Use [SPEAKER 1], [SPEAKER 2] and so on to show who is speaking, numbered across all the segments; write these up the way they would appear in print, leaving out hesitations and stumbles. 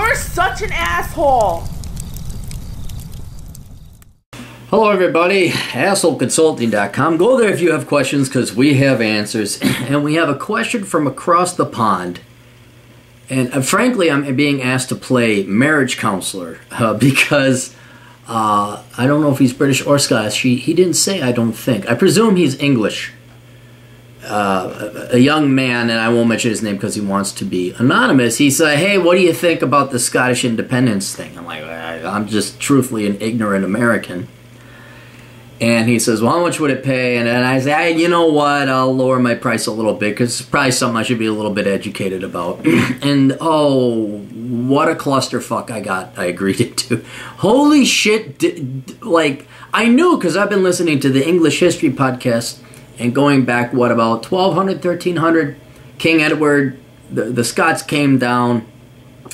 [SPEAKER 1] You're such an asshole.
[SPEAKER 2] Hello everybody, assholeconsulting.com. Go there if you have questions because we have answers. And we have a question from across the pond. And frankly, I'm being asked to play marriage counselor because I don't know if he's British or Scottish. He didn't say, I don't think. I presume he's English. A young man, and I won't mention his name because he wants to be anonymous. He said, hey, what do you think about the Scottish independence thing? I'm like, I'm just truthfully an ignorant American. And he says, well, how much would it pay? And I say, hey, you know what? I'll lower my price a little bit because it's probably something I should be a little bit educated about. And, oh, what a clusterfuck I agreed to. Holy shit. Like, I knew because I've been listening to the English history podcast and going back, what, about 1200, 1300? King Edward, the Scots came down.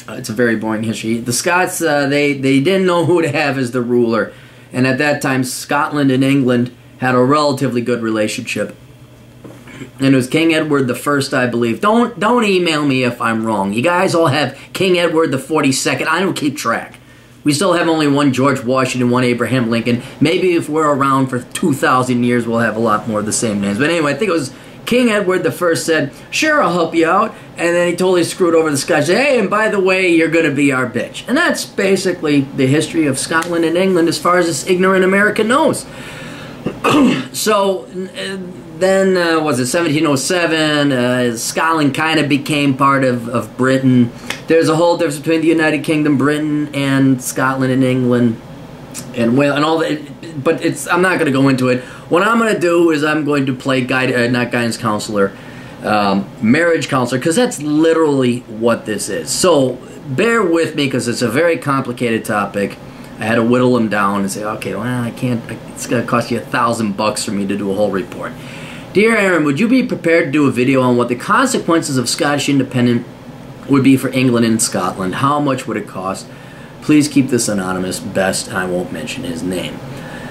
[SPEAKER 2] It's a very boring history. The Scots, they didn't know who to have as the ruler. And at that time, Scotland and England had a relatively good relationship. And it was King Edward I, I believe. Don't email me if I'm wrong. You guys all have King Edward the 42nd. I don't keep track. We still have only one George Washington, one Abraham Lincoln. Maybe if we're around for 2,000 years, we'll have a lot more of the same names. But anyway, I think it was King Edward I said, sure, I'll help you out. And then he totally screwed over the Scotch. Hey, and by the way, you're going to be our bitch. And that's basically the history of Scotland and England as far as this ignorant American knows. So then, was it 1707? Scotland kind of became part of Britain. There's a whole difference between the United Kingdom, Britain, and Scotland and England. And Wales and all that. But I'm not going to go into it. What I'm going to do is I'm going to play not guidance counselor, marriage counselor, because that's literally what this is. So bear with me because it's a very complicated topic. I had to whittle them down and say, okay, well, I can't. It's going to cost you $1,000 for me to do a whole report. Dear Aaron, would you be prepared to do a video on what the consequences of Scottish independence would be for England and Scotland? How much would it cost? Please keep this anonymous, best, and I won't mention his name.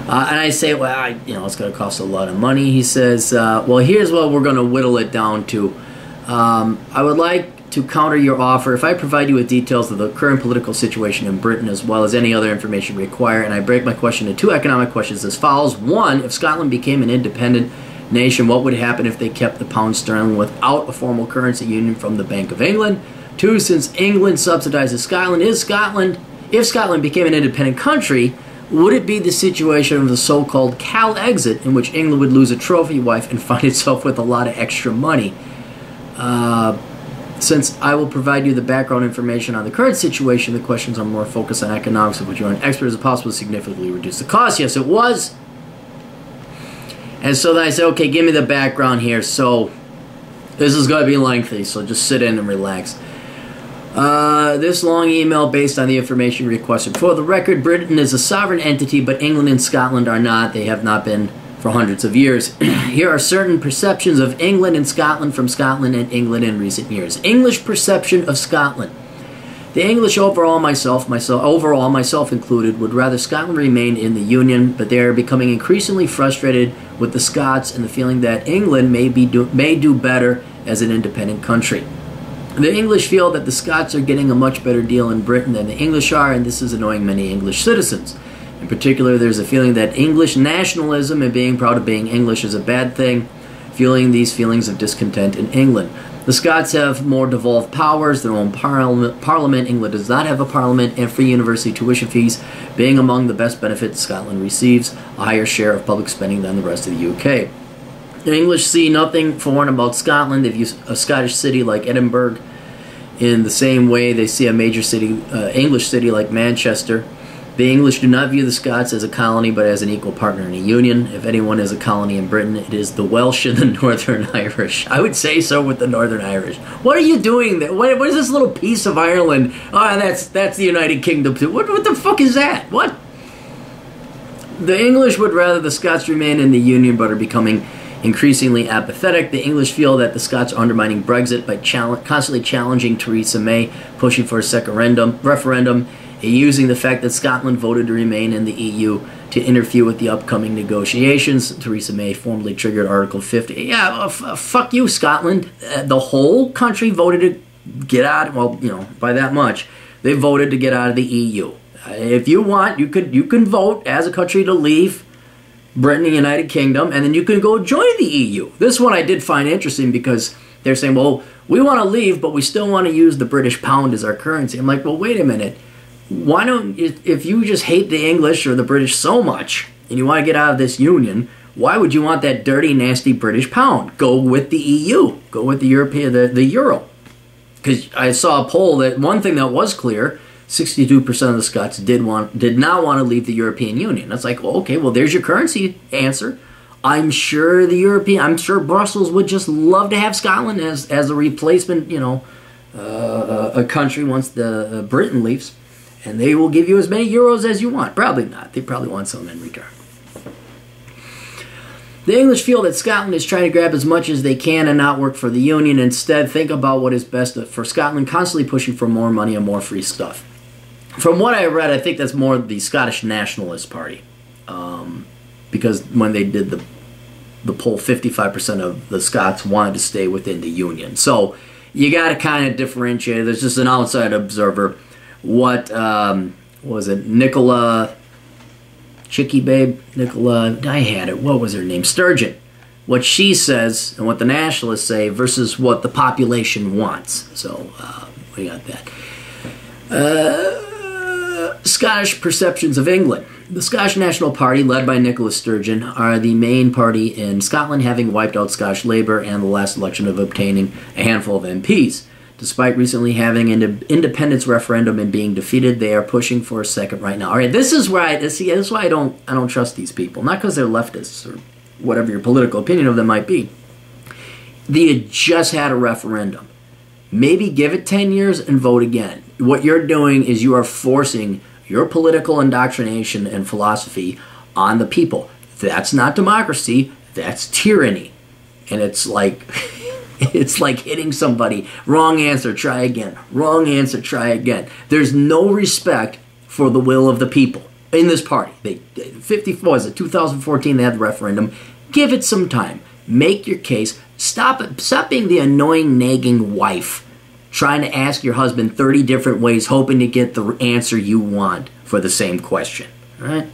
[SPEAKER 2] And I say, well, it's going to cost a lot of money. He says, well, here's what we're going to whittle it down to. I would like to counter your offer if I provide you with details of the current political situation in Britain as well as any other information required, and I break my question into two economic questions as follows. One, if Scotland became an independent nation, what would happen if they kept the pound sterling without a formal currency union from the Bank of England? Two, since England subsidizes Scotland, if Scotland became an independent country, would it be the situation of the so-called Cal exit in which England would lose a trophy wife and find itself with a lot of extra money? Since I will provide you the background information on the current situation, the questions are more focused on economics, of which you are an expert as possible to significantly reduce the cost. Yes, it was. And so then I said, okay, give me the background here. So this is going to be lengthy, so just sit in and relax. This long email based on the information requested. For the record, Britain is a sovereign entity, but England and Scotland are not. They have not been for hundreds of years. Here are certain perceptions of England and Scotland from Scotland and England in recent years. English perception of Scotland. The English overall, myself included, would rather Scotland remain in the Union, but they are becoming increasingly frustrated with the Scots and the feeling that England may do better as an independent country. The English feel that the Scots are getting a much better deal in Britain than the English are, and this is annoying many English citizens. In particular, there's a feeling that English nationalism and being proud of being English is a bad thing, fueling these feelings of discontent in England. The Scots have more devolved powers, their own parliament. England does not have a parliament, and free university tuition fees being among the best benefits Scotland receives, a higher share of public spending than the rest of the UK. The English see nothing foreign about Scotland. They view a Scottish city like Edinburgh in the same way they see a major city, English city like Manchester. The English do not view the Scots as a colony, but as an equal partner in a union. If anyone is a colony in Britain, it is the Welsh and the Northern Irish. I would say so with the Northern Irish. What are you doing there? What is this little piece of Ireland? Oh, that's the United Kingdom too. What the fuck is that? What? The English would rather the Scots remain in the union, but are becoming increasingly apathetic. The English feel that the Scots are undermining Brexit by constantly challenging Theresa May, pushing for a second referendum, and using the fact that Scotland voted to remain in the EU to interfere with the upcoming negotiations. Theresa May formally triggered Article 50. Yeah, fuck you, Scotland. The whole country voted to get out, well, by that much. they voted to get out of the EU. If you want, you can vote as a country to leave Britain, the United Kingdom, and then you can go join the EU. This one I did find interesting because they're saying, well, we want to leave, but we still want to use the British pound as our currency. I'm like, well, wait a minute. Why don't, if you just hate the English or the British so much and you want to get out of this union, why would you want that dirty, nasty British pound? Go with the EU. Go with the European, the euro. Because I saw a poll that one thing that was clear, 62% of the Scots did not want to leave the European Union. That's like, well, okay, well, there's your currency answer. I'm sure Brussels would just love to have Scotland as a replacement, a country once the Britain leaves, and they will give you as many euros as you want. Probably not. They probably want some in return. The English feel that Scotland is trying to grab as much as they can and not work for the Union. Instead, think about what is best for Scotland, constantly pushing for more money and more free stuff. From what I read, I think that's more the Scottish Nationalist Party. Because when they did the poll, 55% of the Scots wanted to stay within the Union. So you got to kind of differentiate. There's just an outside observer. What was it? Nicola I had it. What was her name? Sturgeon. What she says and what the Nationalists say versus what the population wants. So we got that. Scottish perceptions of England. The Scottish National Party, led by Nicola Sturgeon, are the main party in Scotland, having wiped out Scottish Labour and the last election of obtaining a handful of MPs. Despite recently having an independence referendum and being defeated, they are pushing for a second right now. All right, this is why I don't trust these people. Not because they're leftists or whatever your political opinion of them might be. They just had a referendum. Maybe give it 10 years and vote again. What you're doing is you are forcing your political indoctrination and philosophy on the people. That's not democracy. That's tyranny. And it's like it's like hitting somebody. Wrong answer, try again. Wrong answer, try again. There's no respect for the will of the people in this party. 2014 they had the referendum. Give it some time. Make your case. Stop being the annoying, nagging wife trying to ask your husband 30 different ways, hoping to get the answer you want for the same question. All right?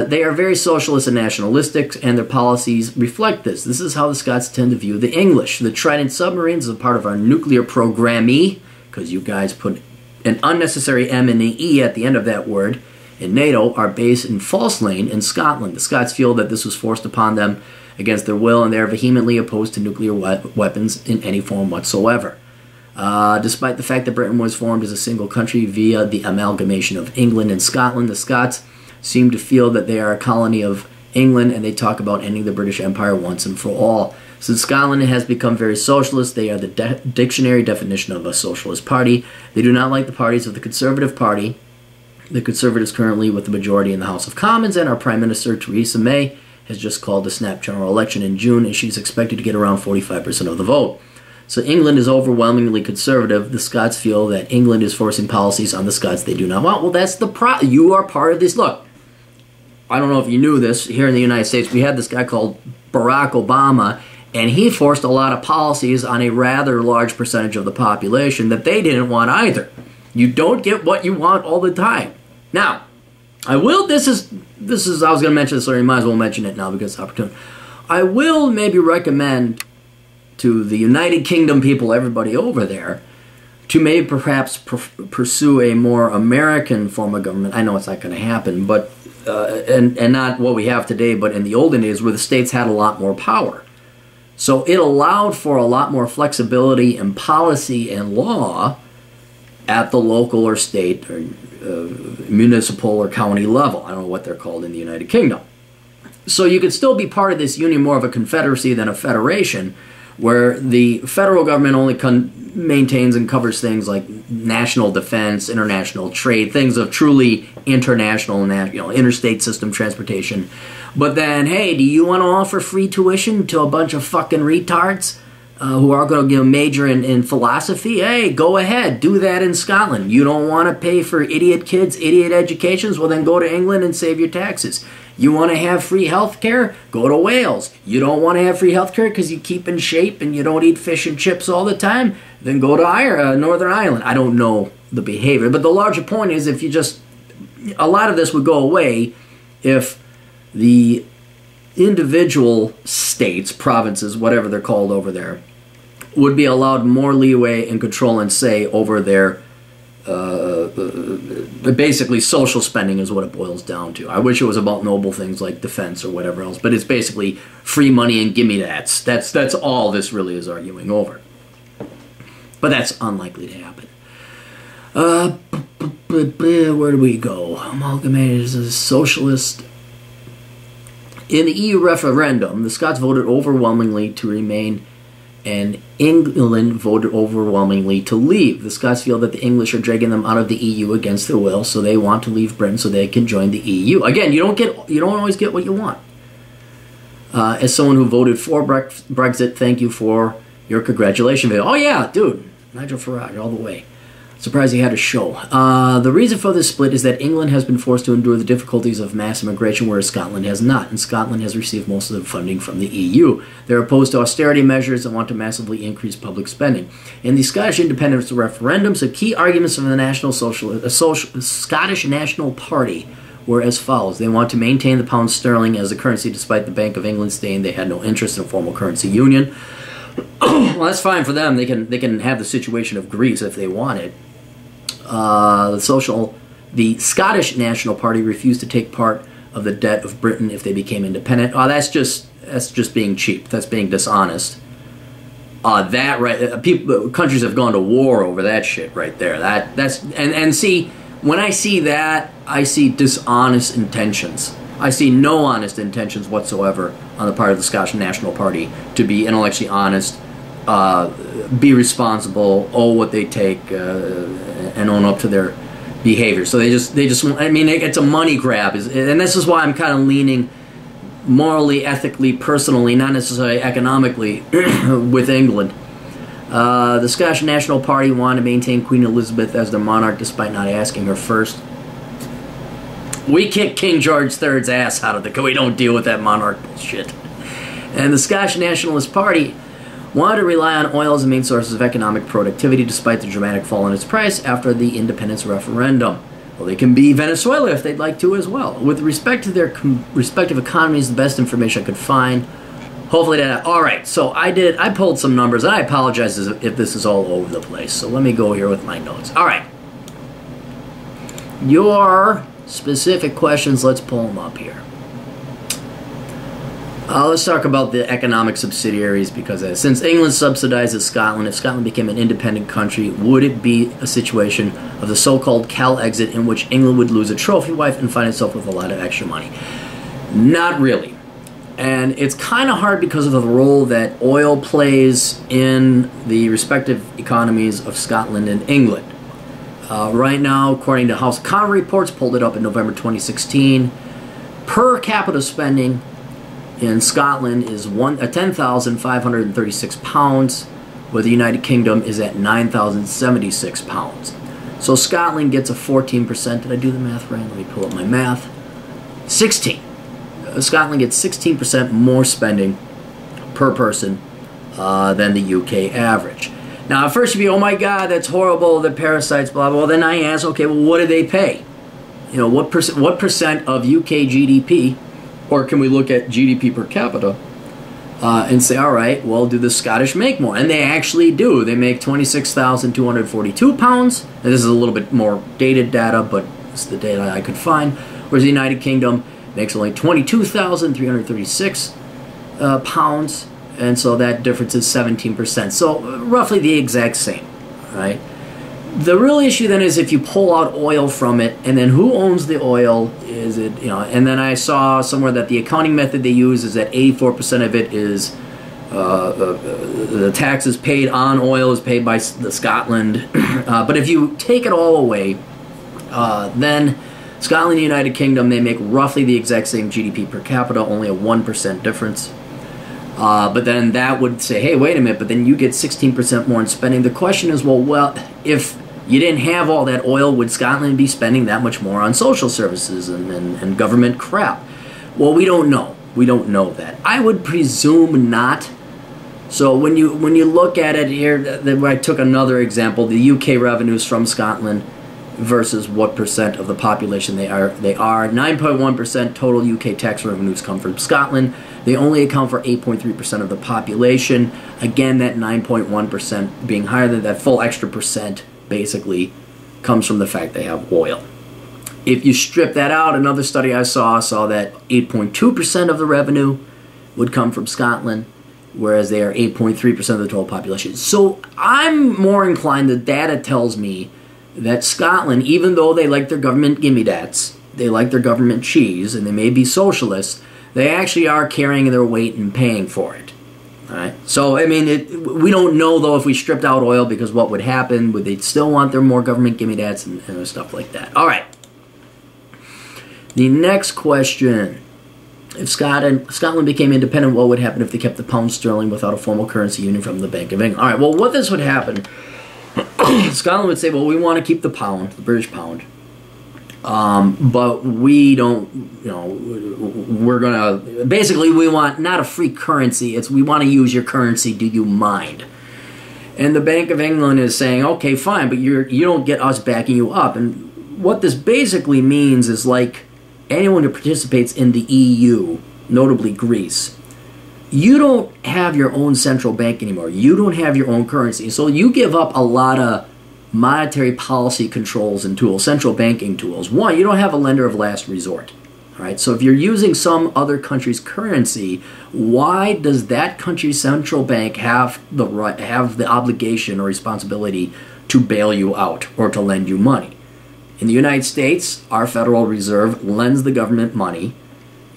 [SPEAKER 2] They are very socialist and nationalistic, and their policies reflect this. This is how the Scots tend to view the English. The Trident submarines are part of our nuclear programme, because you guys put an unnecessary M and an E at the end of that word, in NATO, are based in False Lane in Scotland. The Scots feel that this was forced upon them against their will, and they are vehemently opposed to nuclear weapons in any form whatsoever. Despite the fact that Britain was formed as a single country via the amalgamation of England and Scotland, the Scots seem to feel that they are a colony of England, and they talk about ending the British Empire once and for all. Since Scotland has become very socialist, they are the dictionary definition of a socialist party. They do not like the parties of the Conservative Party. The Conservatives currently with the majority in the House of Commons, and our Prime Minister Theresa May has just called a snap general election in June, and she's expected to get around 45% of the vote. So England is overwhelmingly conservative. The Scots feel that England is forcing policies on the Scots they do not want. Well, that's the problem. You are part of this. Look, I don't know if you knew this. Here in the United States, we had this guy called Barack Obama, and he forced a lot of policies on a rather large percentage of the population that they didn't want either. You don't get what you want all the time. Now, I will, I was going to mention this earlier, might as well mention it now because it's opportune. I will maybe recommend to the United Kingdom people, everybody over there, to maybe perhaps pursue a more American form of government. I know it's not going to happen, but and not what we have today, but in the olden days where the states had a lot more power. So it allowed for a lot more flexibility in policy and law at the local or state or municipal or county level. I don't know what they're called in the United Kingdom. So you could still be part of this union, more of a confederacy than a federation, where the federal government only maintains and covers things like national defense, international trade, things of truly international, interstate system transportation. But then, hey, do you want to offer free tuition to a bunch of fucking retards who are going to major in philosophy? Hey, go ahead, do that in Scotland. You don't want to pay for idiot kids, idiot educations? Well, then go to England and save your taxes. You want to have free health care? Go to Wales. You don't want to have free health care because you keep in shape and you don't eat fish and chips all the time? then go to Northern Ireland. I don't know the behavior, but the larger point is if you just, a lot of this would go away if the individual states, provinces, whatever they're called over there, would be allowed more leeway and control and say over their basically social spending is what it boils down to. I wish it was about noble things like defense or whatever else, but it's basically free money and gimme that. That's all this really is arguing over. But that's unlikely to happen. Where do we go? Amalgamated as a socialist. In the EU referendum, the Scots voted overwhelmingly to remain, and England voted overwhelmingly to leave. The Scots feel that the English are dragging them out of the EU against their will, so they want to leave Britain so they can join the EU. Again, you don't always get what you want. As someone who voted for Brexit, thank you for your congratulations video. Oh yeah, dude, Nigel Farage all the way. Surprised he had a show. The reason for this split is that England has been forced to endure the difficulties of mass immigration, whereas Scotland has not, and Scotland has received most of the funding from the EU. They're opposed to austerity measures and want to massively increase public spending. In the Scottish independence referendum, some key arguments from the Scottish National Party were as follows. They want to maintain the pound sterling as a currency despite the Bank of England saying they had no interest in a formal currency union. Well, that's fine for them. They can have the situation of Greece if they want it. The Scottish National Party refused to take part of the debt of Britain if they became independent. Oh, that's just being cheap. That's being dishonest. Countries have gone to war over that shit right there. And see, when I see that, I see dishonest intentions. I see no honest intentions whatsoever on the part of the Scottish National Party to be intellectually honest, be responsible, owe what they take, and own up to their behavior. So they just I mean, it's a money grab, and this is why I'm kind of leaning morally, ethically, personally, not necessarily economically, with England. The Scottish National Party want to maintain Queen Elizabeth as their monarch despite not asking her first. We kick King George III's ass out of the... We don't deal with that monarch bullshit. And the Scottish Nationalist Party wanted to rely on oil as the main sources of economic productivity despite the dramatic fall in its price after the independence referendum. Well, they can be Venezuela if they'd like to as well. With respect to their respective economies, the best information I could find. Hopefully that... Alright, so I pulled some numbers, and I apologize if this is all over the place. So let me go here with my notes. Alright. Your specific questions, let's pull them up here. Let's talk about the economic subsidiaries, because since England subsidizes Scotland, if Scotland became an independent country, would it be a situation of the so-called Cal exit in which England would lose a trophy wife and find itself with a lot of extra money? Not really. And it's kind of hard because of the role that oil plays in the respective economies of Scotland and England. Right now, according to House Economy Reports, pulled it up in November 2016, per capita spending in Scotland is 10,536 pounds, where the United Kingdom is at 9,076 pounds. So Scotland gets a 14%. Did I do the math right? Let me pull up my math. 16. Scotland gets 16% more spending per person than the UK average. Now, at first you'd be, oh my God, that's horrible, the parasites, blah, blah. Well, then I ask, okay, well, what do they pay? You know, what percent of UK GDP, or can we look at GDP per capita and say, all right, well, do the Scottish make more? And they actually do. They make 26,242 pounds. And this is a little bit more dated data, but it's the data I could find. Whereas the United Kingdom makes only 22,336 pounds. And so that difference is 17%. So roughly the exact same, right? The real issue then is if you pull out oil from it, and then who owns the oil? Is it, you know, and then I saw somewhere that the accounting method they use is that 84% of it is the taxes paid on oil is paid by Scotland. But if you take it all away, then Scotland and the United Kingdom, they make roughly the exact same GDP per capita, only a 1% difference. But then that would say, hey, wait a minute, but then you get 16% more in spending. The question is, well, if you didn't have all that oil, would Scotland be spending that much more on social services and government crap? Well, we don't know. We don't know that. I would presume not, So when you look at it here, I took another example: the UK revenues from Scotland versus what percent of the population they are. 9.1% total UK tax revenues come from Scotland. They only account for 8.3% of the population. Again, that 9.1% being higher than that full extra percent basically comes from the fact they have oil. If you strip that out, another study I saw that 8.2% of the revenue would come from Scotland, whereas they are 8.3% of the total population. So I'm more inclined, the data tells me that Scotland, even though they like their government gimme-dats, they like their government cheese, and they may be socialists, they actually are carrying their weight and paying for it. All right. So, I mean, we don't know, though, if we stripped out oil, because what would happen? Would they still want their more government gimme-dats and stuff like that? All right. The next question. If Scotland became independent, what would happen if they kept the pound sterling without a formal currency union from the Bank of England? All right, well, what this would happen, Scotland would say, well, we want to keep the pound, the British pound, but we don't, we're going to, basically we want not a free currency, it's we want to use your currency, do you mind? And the Bank of England is saying, okay, fine, but you don't get us backing you up. And what this basically means is, like, anyone who participates in the EU, notably Greece, you don't have your own central bank anymore. You don't have your own currency. So you give up a lot of monetary policy controls and tools, central banking tools. One, you don't have a lender of last resort. All right? So if you're using some other country's currency, why does that country's central bank have the obligation or responsibility to bail you out or to lend you money? In the United States, our Federal Reserve lends the government money,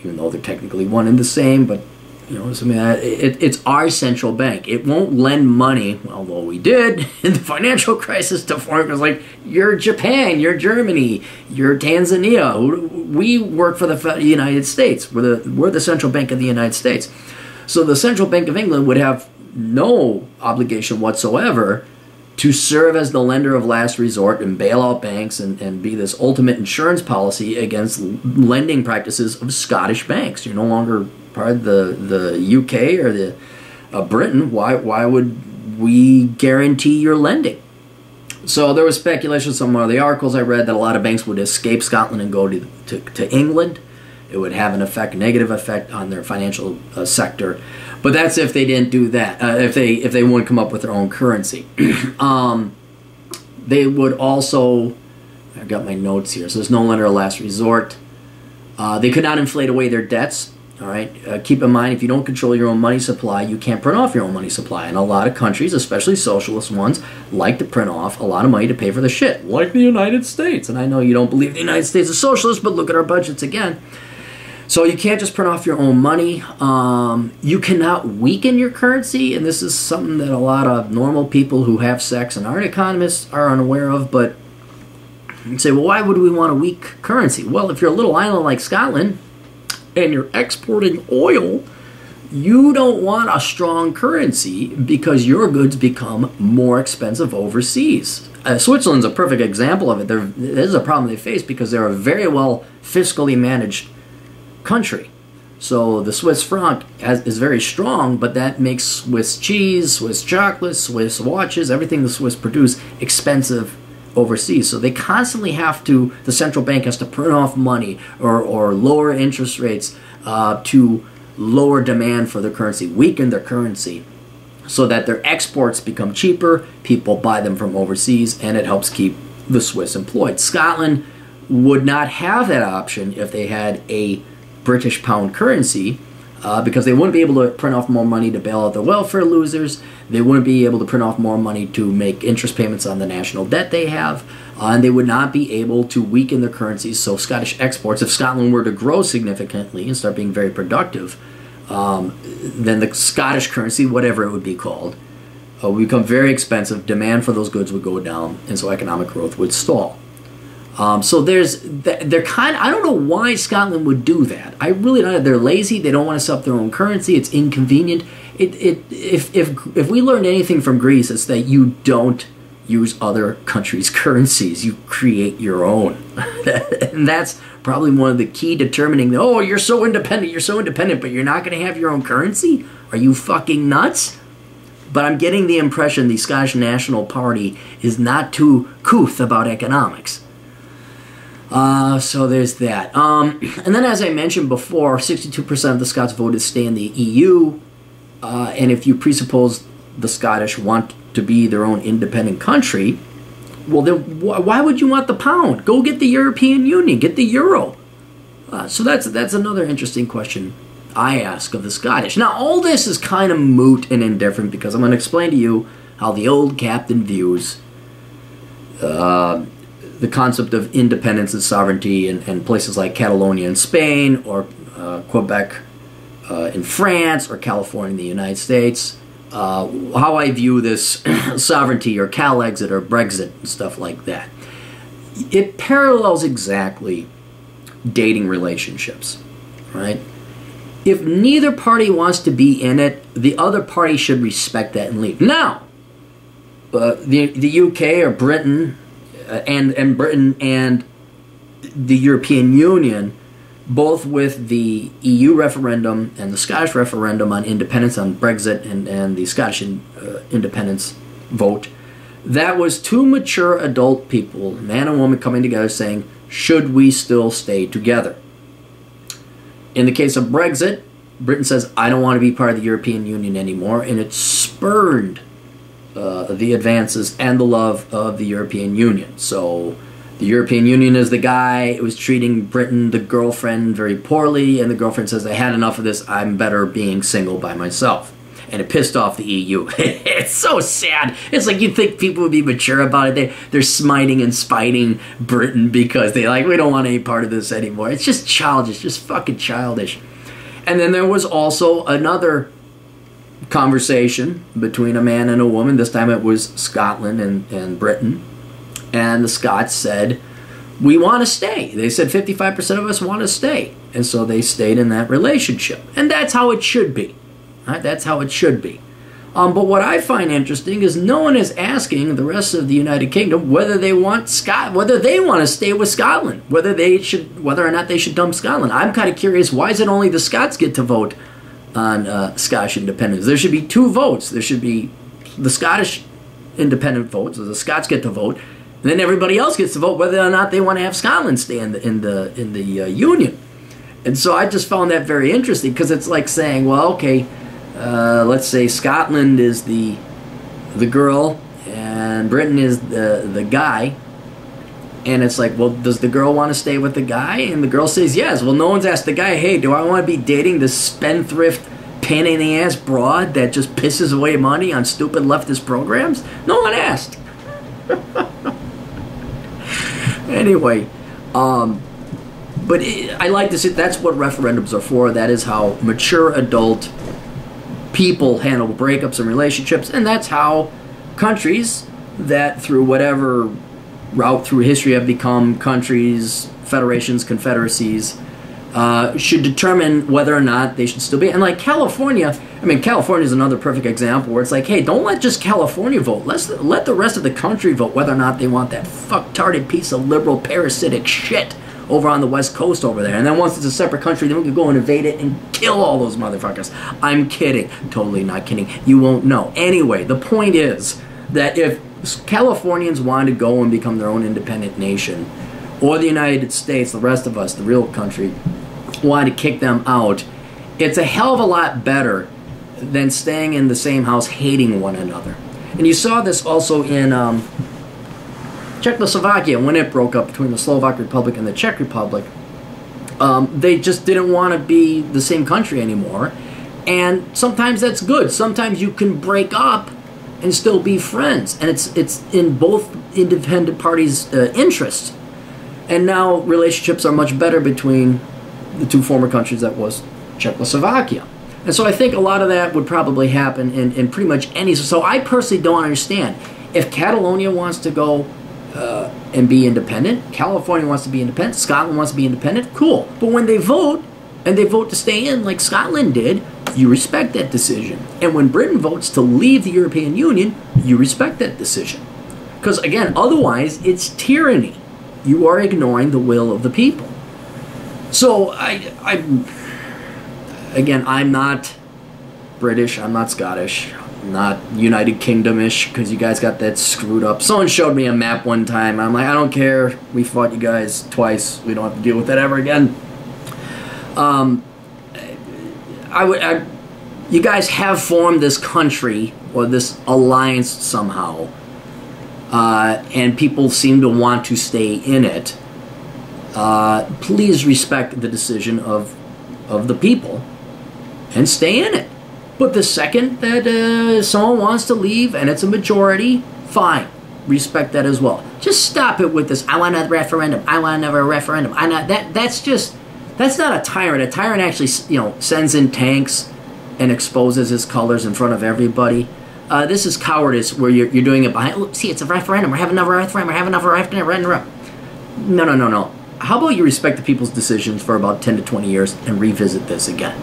[SPEAKER 2] even though they're technically one and the same, but it's our central bank. It won't lend money, although we did in the financial crisis, to foreign countries like you're Japan, you're Germany, you're Tanzania. We work for the United States. We're the central bank of the United States. So the Central Bank of England would have no obligation whatsoever to serve as the lender of last resort and bail out banks and be this ultimate insurance policy against lending practices of Scottish banks. You're no longer part of the UK or the Britain. Why would we guarantee your lending? So there was speculation in some of the articles I read that a lot of banks would escape Scotland and go to England. It would have a negative effect on their financial sector. But that's if they didn't do that. If they wouldn't come up with their own currency, they would also. I've got my notes here. So there's no lender of last resort. They could not inflate away their debts. All right. Keep in mind, if you don't control your own money supply, you can't print off your own money supply. And a lot of countries, especially socialist ones, like to print off a lot of money to pay for the shit, like the United States. And I know you don't believe the United States is socialist, but look at our budgets again. So you can't just print off your own money. You cannot weaken your currency, and this is something that a lot of normal people who have sex and aren't economists are unaware of, but you say, well, why would we want a weak currency? Well, if you're a little island like Scotland and you're exporting oil, you don't want a strong currency because your goods become more expensive overseas. Switzerland's a perfect example of it. This is a problem they face because they're a very well fiscally managed country. So the Swiss franc is very strong, but that makes Swiss cheese, Swiss chocolate, Swiss watches, everything the Swiss produce expensive overseas. So they constantly have to, the central bank has to print off money or lower interest rates to lower demand for their currency, weaken their currency, so that their exports become cheaper, people buy them from overseas, and it helps keep the Swiss employed. Scotland would not have that option if they had a British pound currency because they wouldn't be able to print off more money to bail out the welfare losers. They wouldn't be able to print off more money to make interest payments on the national debt they have, and they would not be able to weaken their currencies. So Scottish exports, if Scotland were to grow significantly and start being very productive, then the Scottish currency, whatever it would be called, would become very expensive. Demand for those goods would go down, and so economic growth would stall. So they're kind of, I don't know why Scotland would do that. I really don't. They're lazy. They don't want to set up their own currency. It's inconvenient. If we learned anything from Greece, it's that you don't use other countries' currencies. You create your own. And that's probably one of the key determining, you're so independent, but you're not going to have your own currency? Are you fucking nuts? But I'm getting the impression the Scottish National Party is not too couth about economics. So there's that. And then, as I mentioned before, 62% of the Scots voted to stay in the EU. And if you presuppose the Scottish want to be their own independent country, well, then why would you want the pound? Go get the European Union, get the euro. So that's another interesting question I ask of the Scottish. Now, all this is kind of moot and indifferent because I'm going to explain to you how the old captain views the concept of independence and sovereignty in places like Catalonia in Spain, or Quebec in France, or California in the United States. How I view this sovereignty, or Cal-exit, or Brexit, and stuff like that. It parallels exactly dating relationships, right? If neither party wants to be in it, the other party should respect that and leave. Now, the UK or Britain, and Britain and the European Union, both with the EU referendum and the Scottish referendum on independence, on Brexit, and the Scottish independence vote, that was two mature adult people, man and woman, coming together saying, should we still stay together? In the case of Brexit, Britain says, I don't want to be part of the European Union anymore, and it spurned the advances and the love of the European Union. So the European Union is the guy. It was treating Britain, the girlfriend, very poorly, and the girlfriend says, I had enough of this. I'm better being single by myself. And it pissed off the EU. It's so sad. It's like you'd think people would be mature about it. They're smiting and spiting Britain because they we don't want any part of this anymore. It's just childish, just fucking childish. And then there was also another conversation between a man and a woman. This time it was Scotland and Britain. And the Scots said, we want to stay. They said 55% of us want to stay. And so they stayed in that relationship. And that's how it should be. Right? That's how it should be. But what I find interesting is no one is asking the rest of the United Kingdom whether they want whether they want to stay with Scotland, whether or not they should dump Scotland. I'm kind of curious, why is it only the Scots get to vote on Scottish independence? There should be two votes. There should be the Scottish independent vote, so the Scots get to vote, and then everybody else gets to vote whether or not they want to have Scotland stay in the Union. And so I just found that very interesting, because it's like saying, well, okay, let's say Scotland is the girl and Britain is the guy, and it's like, well, does the girl want to stay with the guy? And the girl says yes. Well, no one's asked the guy, hey, do I want to be dating this spendthrift pain in the ass broad that just pisses away money on stupid leftist programs? No one asked. Anyway, but I like to say that's what referendums are for. That is how mature adult people handle breakups and relationships, and that's how countries that through whatever route through history have become countries, federations, confederacies, should determine whether or not they should still be. And like California, I mean, California is another perfect example where it's like, hey, don't let just California vote. Let the rest of the country vote whether or not they want that fucktarded piece of liberal parasitic shit over on the West Coast over there. And then once it's a separate country, then we can go and invade it and kill all those motherfuckers. I'm kidding. Totally not kidding. You won't know. Anyway, the point is that if Californians want to go and become their own independent nation, or the United States, the rest of us, the real country, want to kick them out, it's a hell of a lot better than staying in the same house hating one another. And you saw this also in Czechoslovakia when it broke up between the Slovak Republic and the Czech Republic. They just didn't want to be the same country anymore. And sometimes that's good. Sometimes you can break up and still be friends. And it's in both independent parties' interests. And now relationships are much better between the two former countries that was Czechoslovakia. And so I think a lot of that would probably happen in pretty much any... So I personally don't understand. If Catalonia wants to go and be independent, California wants to be independent, Scotland wants to be independent, cool. But when they vote, and they vote to stay in like Scotland did, you respect that decision. And when Britain votes to leave the European Union, you respect that decision. Because again, otherwise, it's tyranny. You are ignoring the will of the people. So I'm not British, I'm not Scottish. not United Kingdom-ish, because you guys got that screwed up. Someone showed me a map one time. I'm like, I don't care. We fought you guys twice. We don't have to deal with that ever again. You guys have formed this country or this alliance somehow, and people seem to want to stay in it. Please respect the decision of the people and stay in it. But the second that someone wants to leave and it's a majority, fine, respect that as well. Just stop it with this. I want a referendum. I want another referendum. That's not a tyrant. A tyrant actually, sends in tanks and exposes his colors in front of everybody. This is cowardice where you're doing it behind. Look, see, it's a referendum. We're having another referendum. We're having another referendum. No. How about you respect the people's decisions for about 10 to 20 years and revisit this again?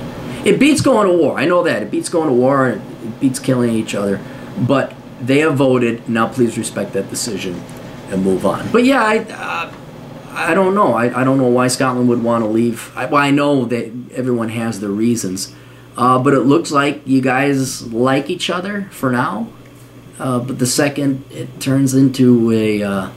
[SPEAKER 2] It beats going to war. I know that. It beats going to war and it beats killing each other. But they have voted. Now please respect that decision and move on. But yeah, I don't know. I don't know why Scotland would want to leave. I know that everyone has their reasons. But it looks like you guys like each other for now. But the second it turns into a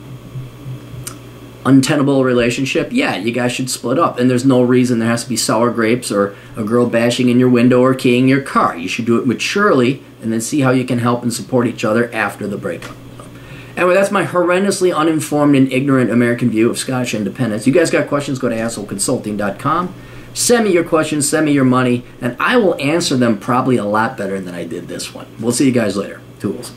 [SPEAKER 2] untenable relationship, yeah, you guys should split up. And there's no reason there has to be sour grapes or a girl bashing in your window or keying your car. You should do it maturely and then see how you can help and support each other after the breakup. Anyway, that's my horrendously uninformed and ignorant American view of Scottish independence. You guys got questions, go to assholeconsulting.com. Send me your questions, send me your money, and I will answer them probably a lot better than I did this one. We'll see you guys later. Tools.